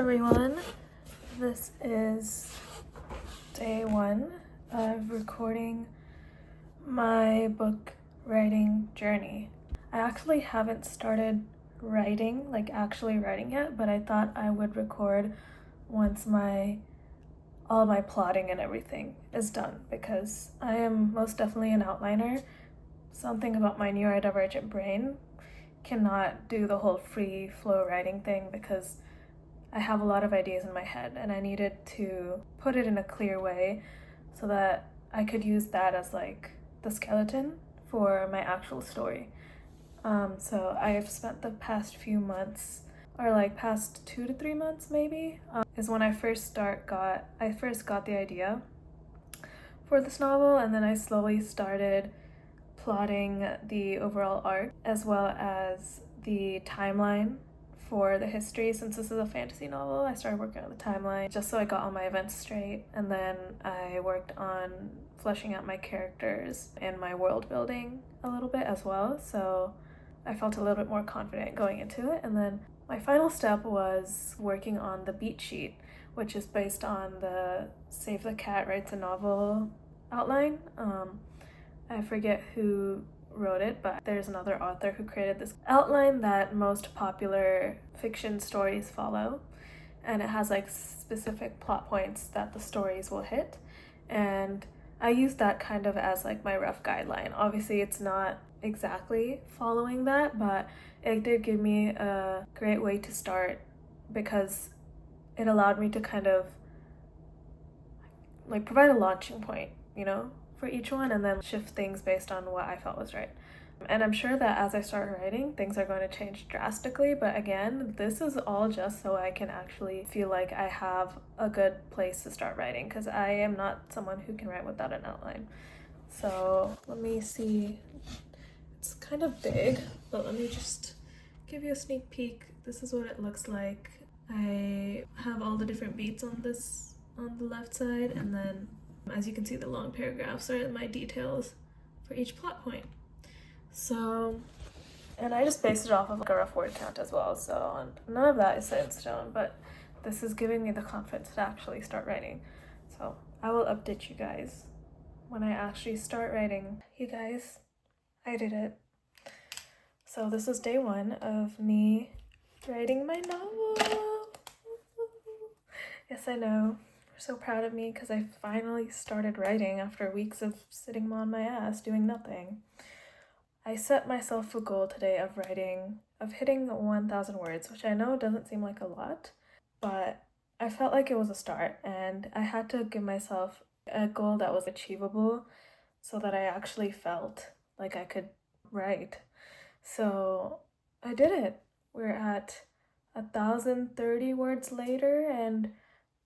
everyone. This is day 1 of recording my book writing journey. I actually haven't started writing, actually writing yet, but I thought I would record once all my plotting and everything is done, because I am most definitely an outliner. Something about my neurodivergent brain cannot do the whole free flow writing thing, because I have a lot of ideas in my head and I needed to put it in a clear way so that I could use that as the skeleton for my actual story. So I've spent the past few months, or past 2 to 3 months maybe, is when I first got the idea for this novel, and then I slowly started plotting the overall arc as well as the timeline for the history. Since this is a fantasy novel, I started working on the timeline just so I got all my events straight, and then I worked on fleshing out my characters and my world building a little bit as well, so I felt a little bit more confident going into it. And then my final step was working on the beat sheet, which is based on the Save the Cat Writes a Novel outline. I forget who wrote it, but there's another author who created this outline that most popular fiction stories follow, and it has specific plot points that the stories will hit, and I used that kind of as my rough guideline. Obviously it's not exactly following that, but it did give me a great way to start, because it allowed me to kind of provide a launching point, for each one, and then shift things based on what I felt was right. And I'm sure that as I start writing, things are going to change drastically, but again, this is all just so I can actually feel like I have a good place to start writing, because I am not someone who can write without an outline. So let me see. It's kind of big, but let me just give you a sneak peek. This is what it looks like. I have all the different beats on the left side, and then as you can see, the long paragraphs are my details for each plot point. So, and I just based it off of a rough word count as well, so none of that is set in stone, but this is giving me the confidence to actually start writing. So I will update you guys when I actually start writing. You guys, I did it. So this is day 1 of me writing my novel. Yes, I know. So proud of me, because I finally started writing after weeks of sitting on my ass doing nothing. I set myself a goal today of hitting 1,000 words, which I know doesn't seem like a lot, but I felt like it was a start, and I had to give myself a goal that was achievable so that I actually felt like I could write. So I did it. We're at 1,030 words later and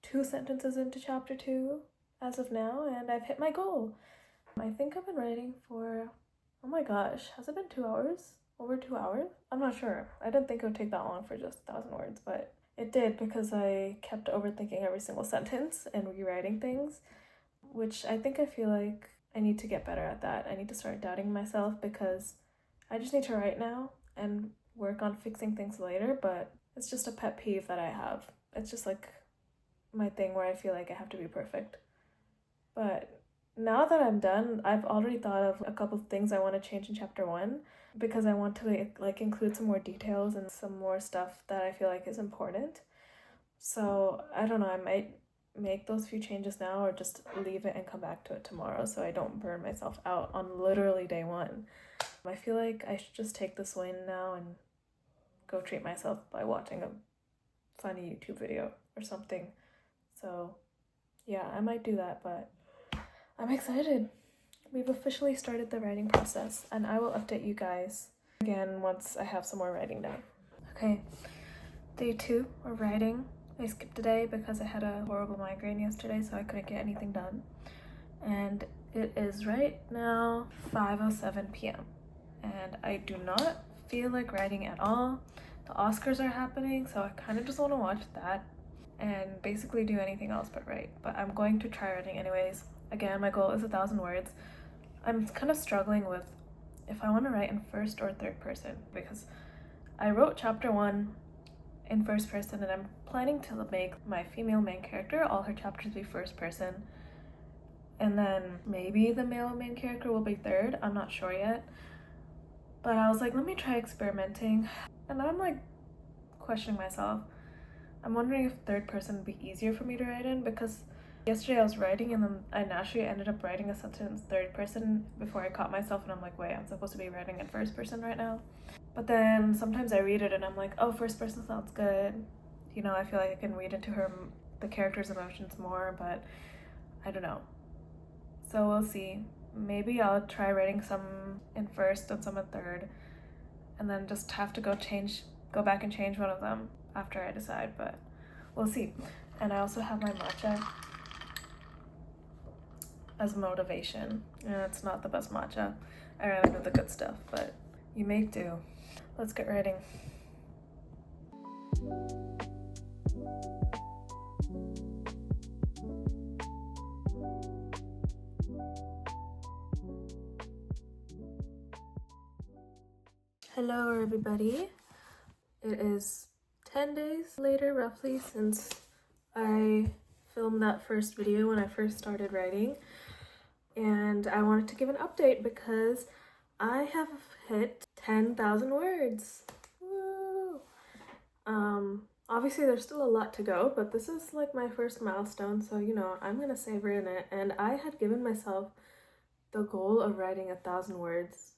2 sentences into chapter 2 as of now, and I've hit my goal. I think I've been writing for, oh my gosh, has it been 2 hours? Over 2 hours? I'm not sure. I didn't think it would take that long for just 1,000 words, but it did, because I kept overthinking every single sentence and rewriting things, which I feel like I need to get better at that. I need to start doubting myself, because I just need to write now and work on fixing things later, but it's just a pet peeve that I have. It's just my thing where I feel like I have to be perfect. But now that I'm done, I've already thought of a couple of things I want to change in chapter 1, because I want to include some more details and some more stuff that I feel like is important. So I don't know, I might make those few changes now, or just leave it and come back to it tomorrow so I don't burn myself out on literally day 1. I feel like I should just take this win now and go treat myself by watching a funny YouTube video or something. So yeah, I might do that, but I'm excited. We've officially started the writing process, and I will update you guys again once I have some more writing done. Okay, day 2 of writing. I skipped a day because I had a horrible migraine yesterday, so I couldn't get anything done. And it is right now 5:07 p.m. and I do not feel like writing at all. The Oscars are happening, so I kind of just want to watch that and basically do anything else but write. But I'm going to try writing anyways. Again, my goal is 1,000 words. I'm kind of struggling with if I want to write in first or third person, because I wrote chapter 1 in first person, and I'm planning to make my female main character, all her chapters be first person, and then maybe the male main character will be third. I'm not sure yet, but I was like, let me try experimenting, and I'm like questioning myself. I'm wondering if third person would be easier for me to write in, because yesterday I was writing and then I naturally ended up writing a sentence third person before I caught myself, and I'm like, wait, I'm supposed to be writing in first person right now. But then sometimes I read it and I'm like, oh, first person sounds good. You know, I feel like I can read into the character's emotions more, but I don't know. So we'll see. Maybe I'll try writing some in first and some in third, and then just have to go back and change one of them after I decide, but we'll see. And I also have my matcha as motivation. And it's not the best matcha. I ran out of the good stuff, but you make do. Let's get writing. Hello everybody. It is 10 days later roughly since I filmed that first video when I first started writing, and I wanted to give an update because I have hit 10,000 words. Woo! Obviously there's still a lot to go, but this is like my first milestone, so you know, I'm gonna savor in it. And I had given myself the goal of writing 1,000 words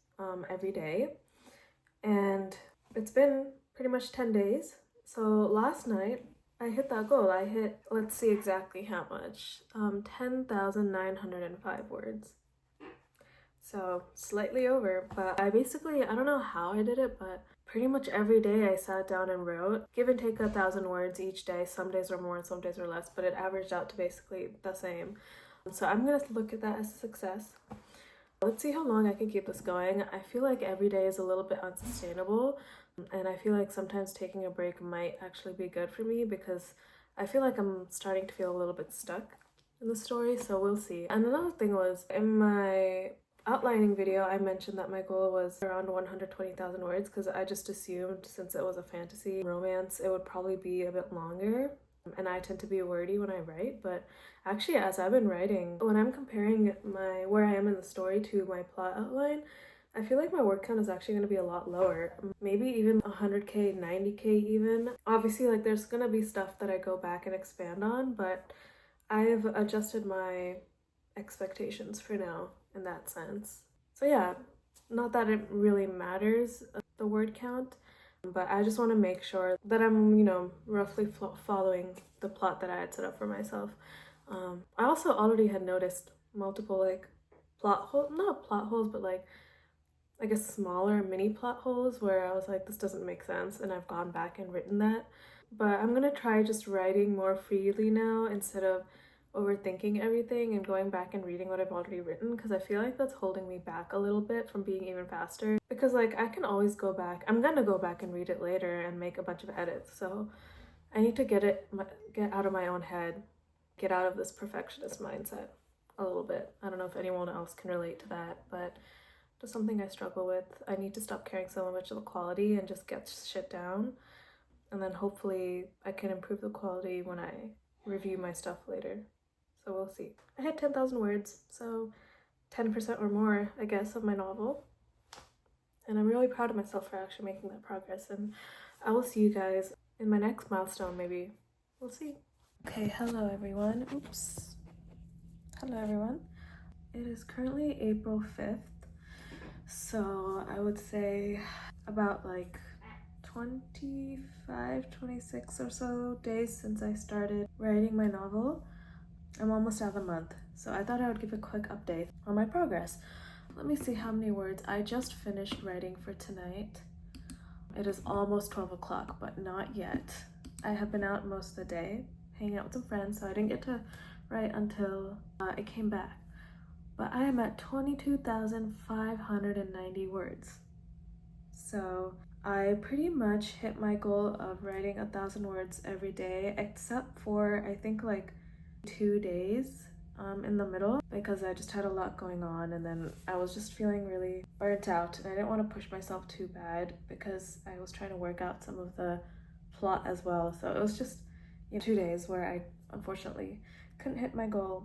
every day, and it's been pretty much 10 days. So last night I hit that goal. I hit, let's see exactly how much, 10,905 words. So slightly over, but I don't know how I did it, but pretty much every day I sat down and wrote, give and take 1,000 words each day. Some days were more, some days were less, but it averaged out to basically the same. So I'm gonna look at that as a success. Let's see how long I can keep this going. I feel like every day is a little bit unsustainable, and I feel like sometimes taking a break might actually be good for me, because I feel like I'm starting to feel a little bit stuck in the story, so we'll see. And another thing was, in my outlining video, I mentioned that my goal was around 120,000 words, because I just assumed since it was a fantasy romance, it would probably be a bit longer. And I tend to be wordy when I write, but actually as I've been writing, when I'm comparing where I am in the story to my plot outline, I feel like my word count is actually going to be a lot lower. Maybe even 100k, 90k even. Obviously, like, there's going to be stuff that I go back and expand on, but I've adjusted my expectations for now in that sense. So yeah, not that it really matters, the word count, but I just want to make sure that I'm, you know, roughly following the plot that I had set up for myself. I also already had noticed multiple like not plot holes, but like, I guess, smaller mini plot holes where I was like, this doesn't make sense, and I've gone back and written that. But I'm gonna try just writing more freely now instead of overthinking everything and going back and reading what I've already written, because I feel like that's holding me back a little bit from being even faster. Because like, I can always go back, I'm gonna go back and read it later and make a bunch of edits, so I need to get out of my own head, get out of this perfectionist mindset a little bit. I don't know if anyone else can relate to that, but just something I struggle with. I need to stop caring so much of the quality and just get shit down, and then hopefully I can improve the quality when I review my stuff later. So we'll see. I had 10,000 words, so 10% or more, I guess, of my novel. And I'm really proud of myself for actually making that progress. And I will see you guys in my next milestone, maybe. We'll see. Okay, hello everyone. Oops. Hello everyone. It is currently April 5th. So I would say about like 25, 26 or so days since I started writing my novel. I'm almost out of a month, so I thought I would give a quick update on my progress. Let me see how many words I just finished writing for tonight. It is almost 12 o'clock, but not yet. I have been out most of the day, hanging out with some friends, so I didn't get to write until I came back. But I am at 22,590 words. So I pretty much hit my goal of writing 1,000 words every day, except for I think like 2 days in the middle, because I just had a lot going on, and then I was just feeling really burnt out, and I didn't want to push myself too bad because I was trying to work out some of the plot as well. So it was just 2 days where I unfortunately couldn't hit my goal.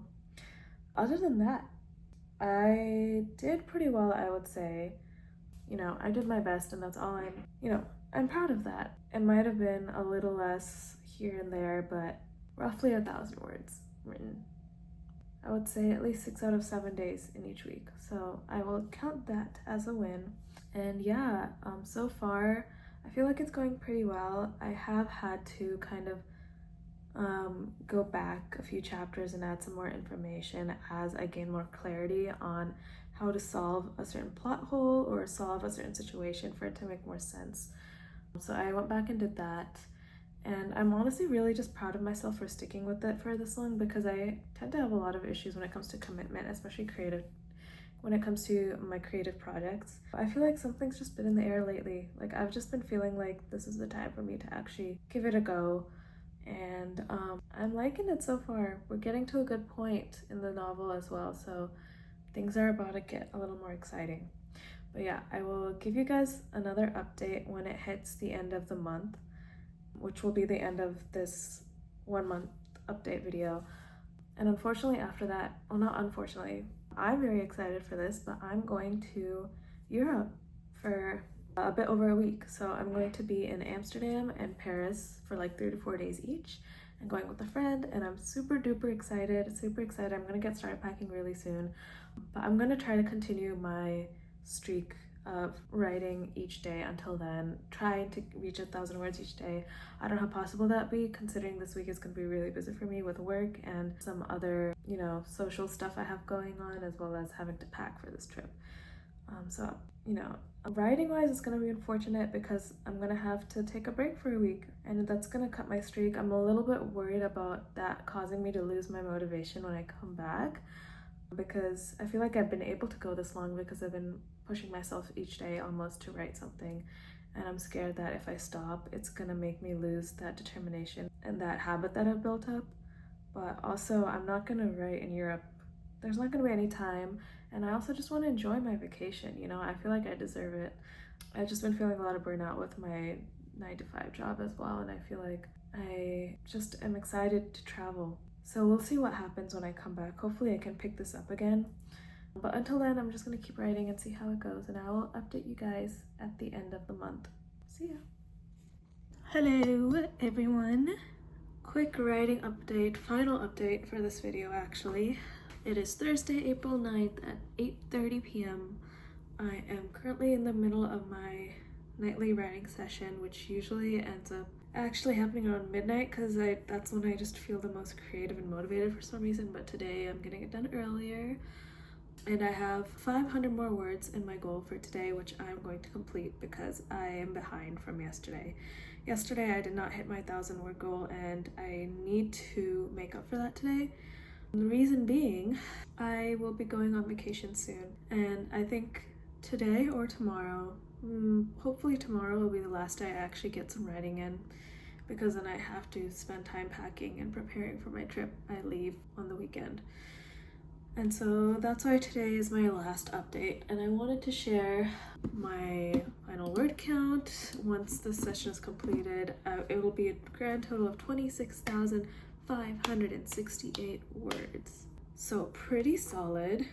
Other than that, I did pretty well, I would say. I did my best, and that's all I'm proud of that. It might have been a little less here and there, but roughly 1,000 words written. I would say at least 6 out of 7 days in each week. So I will count that as a win. And yeah, so far, I feel like it's going pretty well. I have had to kind of go back a few chapters and add some more information as I gain more clarity on how to solve a certain plot hole or solve a certain situation for it to make more sense. So I went back and did that, and I'm honestly really just proud of myself for sticking with it for this long, because I tend to have a lot of issues when it comes to commitment, especially when it comes to my creative projects. I feel like something's just been in the air lately. Like, I've just been feeling like this is the time for me to actually give it a go. And I'm liking it so far. We're getting to a good point in the novel as well, so things are about to get a little more exciting. But yeah, I will give you guys another update when it hits the end of the month, which will be the end of this 1 month update video. And unfortunately after that, well, not unfortunately, I'm very excited for this, but I'm going to Europe for a bit over a week. So I'm going to be in Amsterdam and Paris for like 3 to 4 days each. I'm going with a friend, and I'm super duper excited, I'm gonna get started packing really soon. But I'm gonna try to continue my streak of writing each day until then, trying to reach 1,000 words each day. I don't know how possible that be, considering this week is gonna be really busy for me with work and some other, social stuff I have going on, as well as having to pack for this trip. So, writing wise, it's gonna be unfortunate because I'm gonna have to take a break for a week, and that's gonna cut my streak. I'm a little bit worried about that causing me to lose my motivation when I come back, because I feel like I've been able to go this long because I've been pushing myself each day almost to write something, and I'm scared that if I stop, it's gonna make me lose that determination and that habit that I've built up. But also, I'm not gonna write in Europe. There's not gonna be any time, and I also just want to enjoy my vacation. I feel like I deserve it. I've just been feeling a lot of burnout with my 9-to-5 job as well, and I feel like I just am excited to travel. So we'll see what happens when I come back. Hopefully I can pick this up again. But until then, I'm just gonna keep writing and see how it goes, and I will update you guys at the end of the month. See ya. Hello everyone. Quick writing update, final update for this video actually. It is Thursday, April 9th at 8:30 p.m. I am currently in the middle of my nightly writing session, which usually ends up actually happening around midnight because that's when I just feel the most creative and motivated for some reason. But today I'm getting it done earlier, and I have 500 more words in my goal for today, which I'm going to complete because I am behind from yesterday. Yesterday I did not hit my 1,000-word goal, and I need to make up for that today. The reason being, I will be going on vacation soon, and I think today or tomorrow, hopefully tomorrow, will be the last day I actually get some writing in, because then I have to spend time packing and preparing for my trip. I leave on the weekend. And so that's why today is my last update, and I wanted to share my final word count. Once this session is completed, it will be a grand total of 26,568 words. So pretty solid.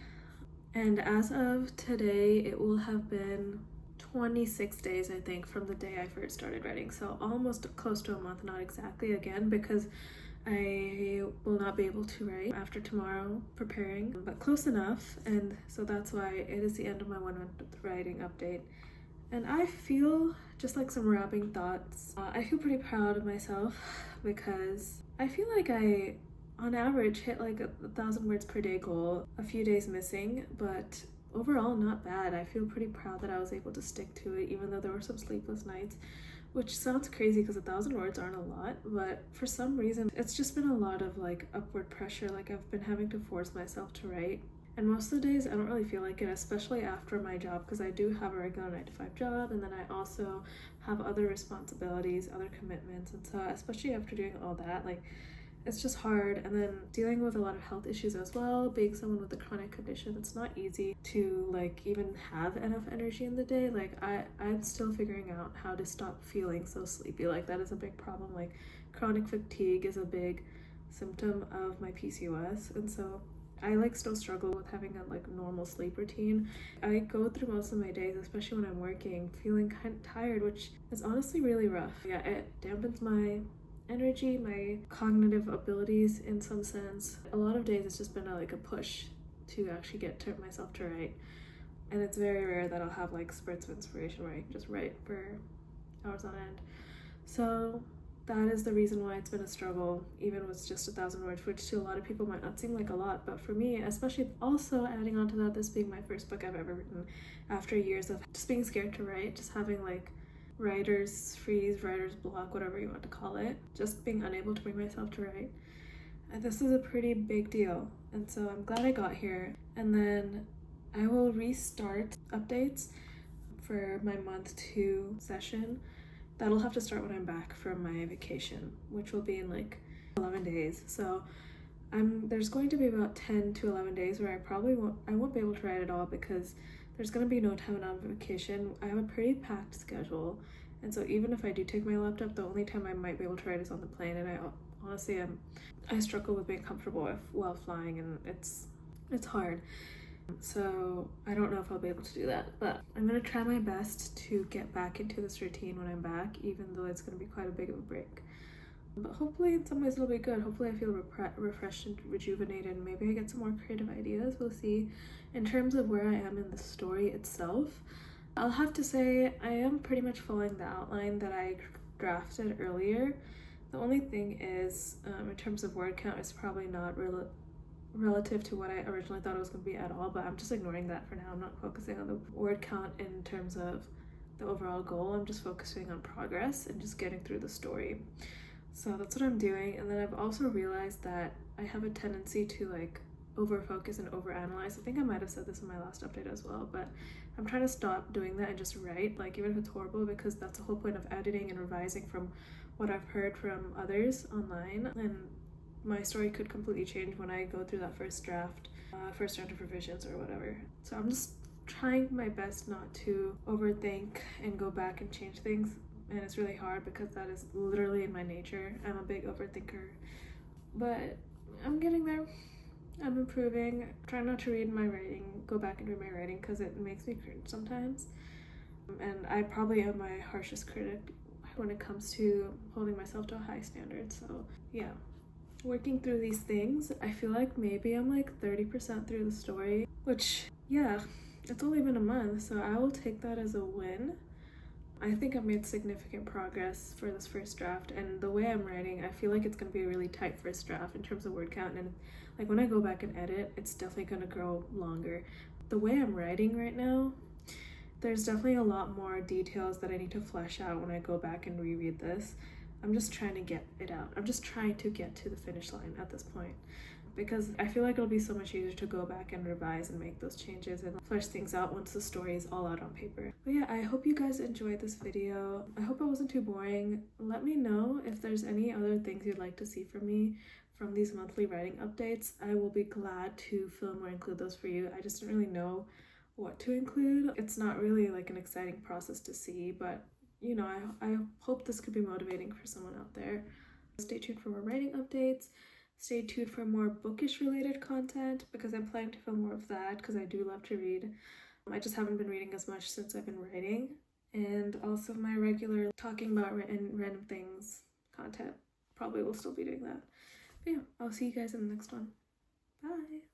And as of today, it will have been 26 days, I think, from the day I first started writing. So almost close to a month, not exactly again, because I will not be able to write after tomorrow preparing, but close enough. And so that's why it is the end of my 1 month writing update. And I feel, just like some wrapping thoughts, I feel pretty proud of myself because I feel like I, on average, hit like 1,000 words per day goal, a few days missing, but overall not bad. I feel pretty proud that I was able to stick to it, even though there were some sleepless nights, which sounds crazy because 1,000 words aren't a lot, but for some reason it's just been a lot of like upward pressure. Like, I've been having to force myself to write, and most of the days I don't really feel like it, especially after my job, because I do have a regular 9-to-5 job, and then I also have other responsibilities, other commitments, and so especially after doing all that, like, it's just hard. And then dealing with a lot of health issues as well, being someone with a chronic condition, it's not easy to like even have enough energy in the day. Like I'm still figuring out how to stop feeling so sleepy. Like that is a big problem. Like chronic fatigue is a big symptom of my PCOS, and so I like still struggle with having a like normal sleep routine. I go through most of my days, especially when I'm working, feeling kind of tired, which is honestly really rough. Yeah, it dampens my energy, my cognitive abilities in some sense. A lot of days it's just been like a push to actually get to myself to write, and it's very rare that I'll have like spurts of inspiration where I can just write for hours on end. So that is the reason why it's been a struggle, even with just 1,000 words, which to a lot of people might not seem like a lot, but for me, especially also adding on to that, this being my first book I've ever written after years of just being scared to write, just having like writer's freeze, writer's block, whatever you want to call it, just being unable to bring myself to write. And this is a pretty big deal, and so I'm glad I got here. And then I will restart updates for my month 2 session. That'll have to start when I'm back from my vacation, which will be in like 11 days. So there's going to be about 10 to 11 days where I won't be able to write at all because there's going to be no time on vacation. I have a pretty packed schedule, and so even if I do take my laptop, the only time I might be able to write is on the plane, and I struggle with being comfortable while flying, and it's hard. So I don't know if I'll be able to do that, but I'm gonna try my best to get back into this routine when I'm back, even though it's gonna be quite a big of a break. But hopefully in some ways it'll be good. Hopefully I feel refreshed and rejuvenated, and maybe I get some more creative ideas. We'll see. In terms of where I am in the story itself, I'll have to say I am pretty much following the outline that I drafted earlier. The only thing is, in terms of word count, it's probably not relative to what I originally thought it was going to be at all, but I'm just ignoring that for now. I'm not focusing on the word count in terms of the overall goal. I'm just focusing on progress and just getting through the story. So that's what I'm doing. And then I've also realized that I have a tendency to like over focus and over analyze. I think I might have said this in my last update as well, but I'm trying to stop doing that and just write, like even if it's horrible, because that's the whole point of editing and revising from what I've heard from others online. And my story could completely change when I go through that first round of revisions or whatever. So I'm just trying my best not to overthink and go back and change things, and it's really hard because that is literally in my nature. I'm a big overthinker, but I'm getting there. I'm improving. Trying not to read my writing, go back and read my writing, because it makes me cringe sometimes, and I probably am my harshest critic when it comes to holding myself to a high standard. So yeah, working through these things. I feel like maybe I'm like 30% through the story, which, yeah, it's only been a month, so I will take that as a win. I think I've made significant progress for this first draft, and the way I'm writing, I feel like it's going to be a really tight first draft in terms of word count, and like when I go back and edit, it's definitely going to grow longer. The way I'm writing right now, there's definitely a lot more details that I need to flesh out when I go back and reread this. I'm just trying to get it out. I'm just trying to get to the finish line at this point, because I feel like it'll be so much easier to go back and revise and make those changes and flesh things out once the story is all out on paper. But yeah, I hope you guys enjoyed this video. I hope it wasn't too boring. Let me know if there's any other things you'd like to see from me from these monthly writing updates. I will be glad to film or include those for you. I just don't really know what to include. It's not really like an exciting process to see, but you know, I hope this could be motivating for someone out there. Stay tuned for more writing updates. Stay tuned for more bookish related content, because I'm planning to film more of that, because I do love to read. I just haven't been reading as much since I've been writing. And also my regular talking about random things content. Probably will still be doing that. But yeah, I'll see you guys in the next one. Bye!